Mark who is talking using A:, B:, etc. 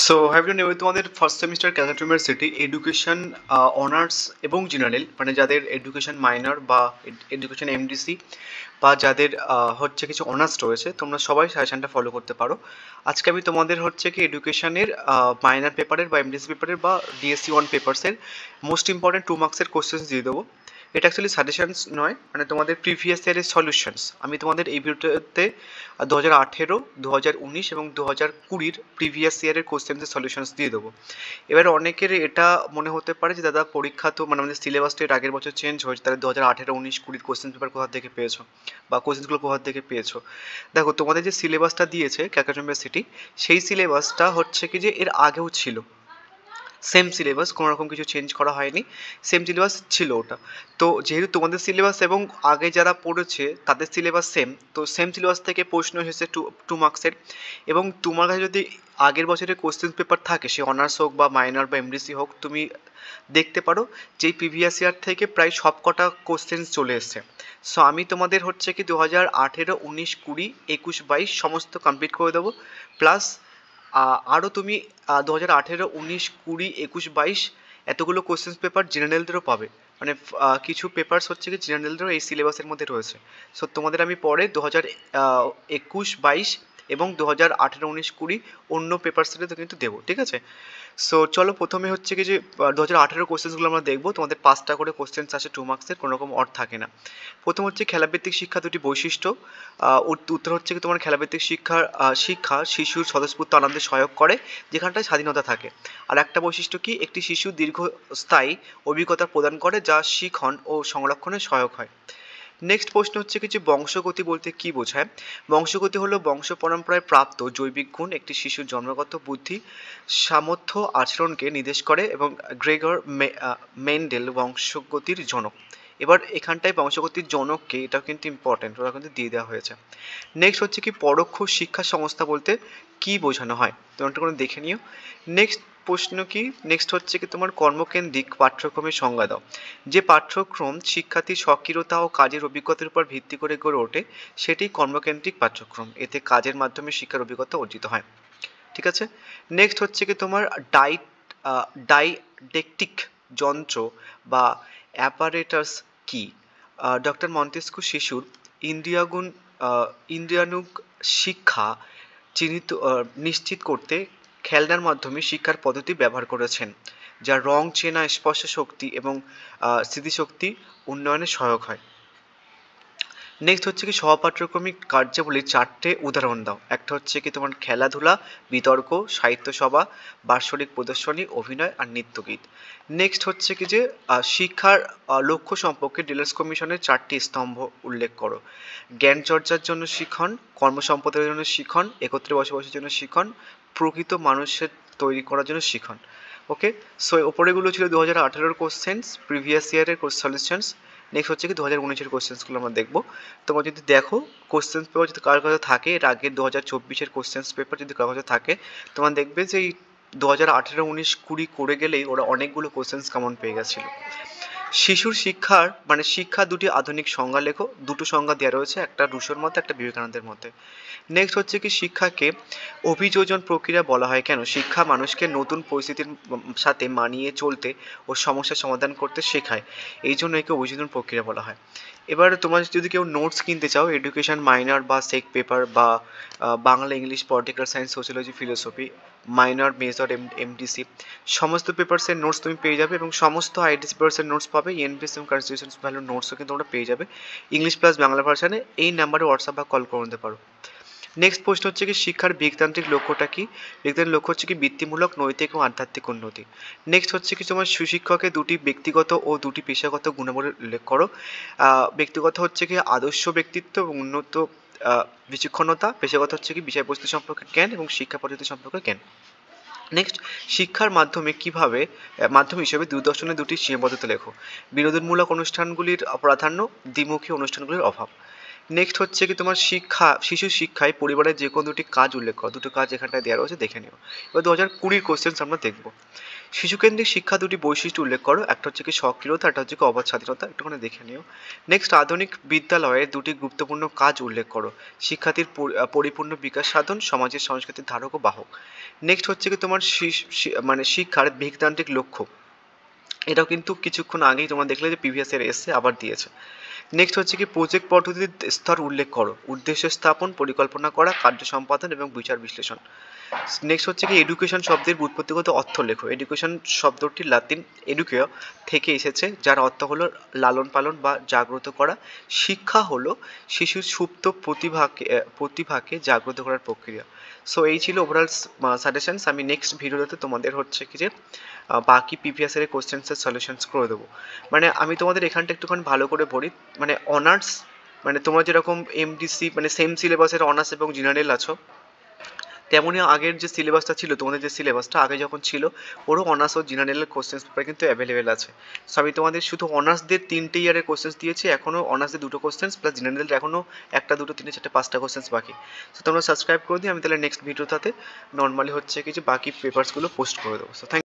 A: So have you তোমাদের first semester Calcutta university education honours এবং general মানে যাদের এডুকেশন মাইনর বা এডুকেশন এমডিসি বা যাদের হচ্ছে কিছু অনার্স রয়েছে তোমরা সবাই সাজেশনটা ফলো করতে পারো। আজকে আমি তোমাদের হচ্ছে কি এডুকেশনের মাইনর পেপারের বা এমডিসি পেপারের বা ডিএসসি ওয়ান পেপারসের মোস্ট ইম্পর্টেন্ট 2 মার্কসের কোশ্চেন্স দিয়ে দেবো। এটা অ্যাকচুয়ালি সাজেশনস নয়, মানে তোমাদের প্রিভিয়াস ইয়ারের সলিউশনস আমি তোমাদের এই ভিডিওতে 2018, 2019 এবং 2020 প্রিভিয়াস ইয়ারের কোশ্চেন্সের সলিউশনস দিয়ে দেবো। এবার অনেকের এটা মনে হতে পারে যে দাদা পরীক্ষা তো মানে আমাদের সিলেবাসটা এর আগের বছর চেঞ্জ হয়েছে, তাহলে 2018, 19, 20 কোশ্চেন পেপার কোথা থেকে পেয়েছো বা কোশ্চেন্সগুলো কোথা থেকে পেয়েছো। দেখো তোমাদের যে সিলেবাসটা দিয়েছে ক্যালকাটা ইউনিভার্সিটি, সেই সিলেবাসটা হচ্ছে কি যে এর আগেও ছিল, সেম সিলেবাস, কোনো রকম কিছু চেঞ্জ করা হয়নি, সেম সিলেবাস ছিল ওটা। তো যেহেতু তোমাদের সিলেবাস এবং আগে যারা পড়েছে তাদের সিলেবাস সেম, তো সেম সিলেবাস থেকে প্রশ্ন এসেছে টু মার্কসের। এবং তোমার কাছে যদি আগের বছরের কোশ্চেন পেপার থাকে, সে অনার্স হোক বা মাইনর বা এমডিসি হোক, তুমি দেখতে পারো যে প্রিভিয়াস ইয়ার থেকে প্রায় সব কটা কোশ্চেন চলে এসছে। সো আমি তোমাদের হচ্ছে কি 2018, 19, 20, 21, 22 সমস্ত কমপ্লিট করে দেবো। প্লাস আরও তুমি 2018, 19, 20, 21, 22 এতগুলো কোশ্চেন পেপার জেনারেলদেরও পাবে। মানে কিছু পেপারস হচ্ছে কি জেনারেলদেরও এই সিলেবাসের মধ্যে রয়েছে। সো তোমাদের আমি পরে 2021, 22 এবং 2018, 19, 20 অন্য পেপার সেটে কিন্তু দেবো, ঠিক আছে। সো চলো প্রথমে হচ্ছে কি যে 2018 কোশ্চেন্সগুলো আমরা দেখবো। তোমাদের 5টা করে কোশ্চেন্স আছে 2 মার্কসের, কোনো রকম অড থাকে না। প্রথম হচ্ছে খেলাভিত্তিক শিক্ষা দুটি বৈশিষ্ট্য। উত্তর হচ্ছে কি তোমার খেলাভিত্তিক শিক্ষা শিশুর স্বতঃস্ফূর্ত আনন্দে সহায়ক করে যেখানটায় স্বাধীনতা থাকে। আর একটা বৈশিষ্ট্য কি, একটি শিশু দীর্ঘস্থায়ী অভিজ্ঞতা প্রদান করে যা শিখন ও সংরক্ষণে সহায়ক হয়। নেক্সট প্রশ্ন হচ্ছে কিছু বংশগতি বলতে কি বোঝায়। বংশগতি হলো বংশ পরম্পরায় প্রাপ্ত জৈবিক গুণ, একটি শিশুর জন্মগত বুদ্ধি, সামর্থ্য, আচরণকে নির্দেশ করে এবং গ্রেগর মেন্ডেল বংশগতির জনক। এবার এখানটায় বংশগতির জনককে, এটাও কিন্তু ইম্পর্টেন্ট, ওরা কিন্তু দিয়ে দেওয়া হয়েছে। নেক্সট হচ্ছে কি পরোক্ষ শিক্ষা সংস্থা বলতে কি বোঝানো হয়, তোমরা কোনো দেখে নিও। নেক্সট প্রশ্ন কি, নেক্সট হচ্ছে কি তোমার কর্মকেন্দ্রিক পাঠ্যক্রমের সংজ্ঞা দাও। যে পাঠ্যক্রম শিক্ষার্থীর স্বকীয়তা ও কাজের অভিজ্ঞতার উপর ভিত্তি করে গড়ে ওঠে সেটি কর্মকেন্দ্রিক পাঠ্যক্রম, এতে কাজের মাধ্যমে শিক্ষার অভিজ্ঞতা অর্জিত হয়, ঠিক আছে। নেক্সট হচ্ছে কি তোমার ডাইডেকটিক যন্ত্র বা অ্যাপারেটাস কি। ডক্টর মন্তেস্কু শিশুর ইন্দ্রিয়াগুণ ইন্দ্রিয়ানুগ শিক্ষা নিশ্চিত করতে খেলনার মাধ্যমে শিক্ষার পদ্ধতি ব্যবহার করেছেন, যা রং চেনা, স্পর্শ শক্তি এবং স্মৃতিশক্তি উন্নয়নে সহায়ক হয়। নেক্সট হচ্ছে কি সহপাঠ্যক্রমিক কার্যাবলীর 4টে উদাহরণ দাও। একটা হচ্ছে কি তোমার খেলাধুলা, বিতর্ক, সাহিত্য সভা, বাৎসরিক প্রদর্শনী, অভিনয় আর নৃত্যগীত। নেক্সট হচ্ছে কি যে শিক্ষার লক্ষ্য সম্পর্কে ডিলার্স কমিশনের 4টি স্তম্ভ উল্লেখ করো। জ্ঞান চর্চার জন্য শিখন, কর্মসম্পাদনের জন্য শিখন, একত্রে বসবাসের জন্য শিখন, প্রকৃত মানুষের তৈরি করার জন্য শিখন। ওকে, সো ওপরেগুলো ছিল 2018 কোশ্চেন্স, প্রিভিয়াস ইয়ারের সলিউশনস। নেক্সট হচ্ছে কি 2019 কোশ্চেন্সগুলো আমরা দেখবো। তোমরা যদি দেখো কোশ্চেন্স পেপার যদি কারোর কাছে থাকে, এর আগে 2024 কোশ্চেন্স পেপার যদি কারোর কাছে থাকে, তোমরা দেখবে যে এই 2018, 19, 20 করে গেলেই ওরা অনেকগুলো কোশ্চেন্স কমন পেয়ে গেছিলো। শিশুর শিক্ষার মানে শিক্ষা দুটি আধুনিক সংজ্ঞা লেখো। দুটো সংজ্ঞা দেওয়া রয়েছে, একটা রুশোর মধ্যে, একটা বিবেকানন্দের মধ্যে। নেক্সট হচ্ছে কি শিক্ষাকে অভিযোজন প্রক্রিয়া বলা হয় কেন। শিক্ষা মানুষকে নতুন পরিস্থিতির সাথে মানিয়ে চলতে ও সমস্যার সমাধান করতে শেখায়, এই জন্য একে অভিযোজন প্রক্রিয়া বলা হয়। এবার তোমার যদি কেউ নোটস কিনতে চাও, এডুকেশন মাইনর বা সেক পেপার বা Bangla, English, political science, sociology, philosophy, minor, major, MDC সমস্ত পেপারসের নোটস তুমি পেয়ে যাবে এবং সমস্ত আইডিসি পেপারসের নোটস পাবে। এনপিএস এবং কনস্টিটিউশন ভ্যালুর নোটসও কিন্তু তোমরা পেয়ে যাবে ইংলিশ প্লাস বাংলা ভার্সানে। এই নাম্বারে হোয়াটসঅ্যাপ বা কল করে নিতে পারো। নেক্সট প্রশ্ন হচ্ছে কি শিক্ষার বিগতান্ত্রিক লক্ষ্যটা কি। বিগতান্ত্রিক লক্ষ্য হচ্ছে কি বৃত্তিমূলক, নৈতিক এবং আধ্যাত্মিক উন্নতি। নেক্সট হচ্ছে কি তোমার সুশিক্ষকের দুটি ব্যক্তিগত ও দুটি পেশাগত গুণাবলী উল্লেখ করো। ব্যক্তিগত হচ্ছে কি আদর্শ ব্যক্তিত্ব এবং উন্নত বিচক্ষণতা। পেশাগত হচ্ছে কি বিষয়বস্তু সম্পর্কে জ্ঞান এবং শিক্ষা পদ্ধতি সম্পর্কে জ্ঞান। নেক্সট শিক্ষার মাধ্যম হিসেবে দূরদর্শনের দুটি সীমাবদ্ধতা লেখো। বিনোদনমূলক অনুষ্ঠানগুলির প্রাধান্য, দ্বিমুখী অনুষ্ঠানগুলির অভাব। নেক্সট হচ্ছে কি তোমার শিশু শিক্ষায় পরিবারের যে কোনো দুটি কাজ উল্লেখ করো। দুটো কাজ এখানটায় দেওয়া রয়েছে, দেখে নিও। এবার 2020 কোশ্চেন আমরা দেখবো। শিশুকেন্দ্রিক শিক্ষা দুটি বৈশিষ্ট্য উল্লেখ করো। একটা হচ্ছে কি স্বকীয়তা, একটা হচ্ছে কি অবাধ স্বাধীনতা, একটুখানি দেখে নিও। নেক্সট আধুনিক বিদ্যালয়ের দুটি গুরুত্বপূর্ণ কাজ উল্লেখ করো। শিক্ষার্থীর পরিপূর্ণ বিকাশ সাধন, সমাজের সংস্কৃতির ধারক ও বাহক। নেক্সট হচ্ছে কি তোমার মানে শিক্ষার বিজ্ঞান্তিক লক্ষ্য। এটাও কিন্তু কিছুক্ষণ আগেই তোমরা দেখলে যে প্রিভিয়াস ইয়ার এসে আবার দিয়েছে। নেক্সট হচ্ছে কি প্রজেক্ট পদ্ধতির স্তর উল্লেখ করো। উদ্দেশ্য স্থাপন, পরিকল্পনা করা, কার্য সম্পাদন এবং বিচার বিশ্লেষণ। নেক্সট হচ্ছে কি এডুকেশন শব্দের ব্যুৎপত্তিগত অর্থ লেখো। এডুকেশন শব্দটি লাতিন এডুকেয় থেকে এসেছে, যার অর্থ হলো লালন পালন বা জাগ্রত করা। শিক্ষা হলো শিশুর সুপ্ত প্রতিভাকে জাগ্রত করার প্রক্রিয়া। সো এই ছিল ওভারঅল সাজেশনস। আমি নেক্সট ভিডিওতে তোমাদের হচ্ছে কি যে বাকি প্রিভিয়াস ইয়ারের কোশ্চেন্সের সলিউশনস করে দেবো। মানে আমি তোমাদের এখানটা একটুখানি ভালো করে পড়ি। মানে অনার্স, মানে তোমরা যেরকম এমডিসি মানে সেম সিলেবাসের অনার্স এবং জেনারেল আছো, তেমনই আগের যে সিলেবাসটা ছিল, তোমাদের যে সিলেবাসটা আগে যখন ছিল, ওরও অনার্স ও জেনারেলের কোশ্চেন্স পেপার কিন্তু অ্যাভেলেবেল আছে। সো আমি তোমাদের শুধু অনার্সদের 3টে ইয়ারের কোশ্চেন্স দিয়েছি, এখনও অনার্সদের 2টো কোশ্চেন্স প্লাস জেনারেলের এখনও 1টা 2টো 3টে 4টে 5টা কোশ্চেন্স বাকি। সো তোমরা সাবস্ক্রাইব করে দিই, আমি তাহলে নেক্সট ভিডিওটাতে নর্মালি হচ্ছে কি যে বাকি পেপারসগুলো পোস্ট করে দেবো। So thank